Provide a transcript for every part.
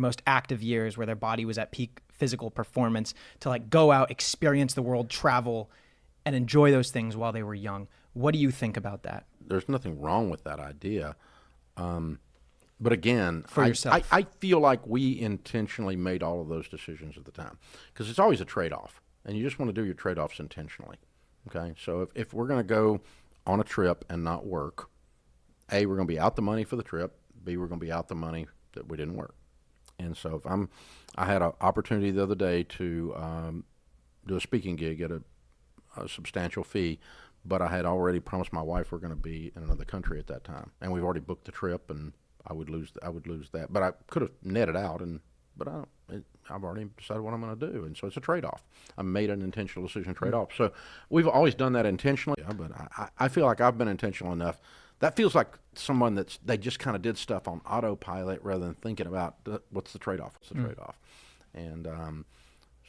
most active years where their body was at peak physical performance to like go out, experience the world, travel, and enjoy those things while they were young. What do you think about that There's nothing wrong with that idea. But again, for yourself? I feel like we intentionally made all of those decisions at the time because it's always a trade-off, and you just want to do your trade-offs intentionally. Okay, so if we're going to go on a trip and not work, A, we're going to be out the money for the trip. B, we're going to be out the money that we didn't work. And so if I had an opportunity the other day to do a speaking gig at a substantial fee, but I had already promised my wife we're going to be in another country at that time, and we've already booked the trip, and I would lose that. But I could have netted out, but I've already decided what I'm going to do, and so it's a trade-off. I made an intentional decision trade-off. So we've always done that intentionally, but I feel like I've been intentional enough. That feels like someone they just kind of did stuff on autopilot rather than thinking about what's the trade-off. What's the trade-off? And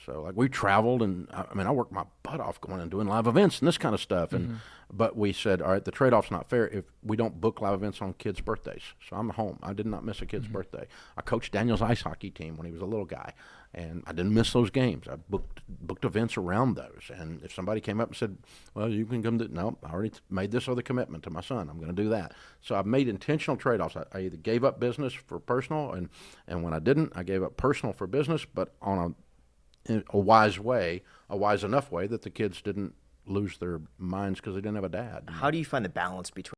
so like we traveled, and I worked my butt off going and doing live events and this kind of stuff. And but we said, all right, the trade-off's not fair if we don't book live events on kids' birthdays. So I'm home. I did not miss a kid's birthday. I coached Daniel's ice hockey team when he was a little guy, and I didn't miss those games. I booked events around those. And if somebody came up and said, well, you can come to, no, I already made this other commitment to my son. I'm going to do that. So I've made intentional trade-offs. I either gave up business for personal, and when I didn't, I gave up personal for business, but on a wise way, a wise enough way that the kids didn't lose their minds because they didn't have a dad. How do you find the balance between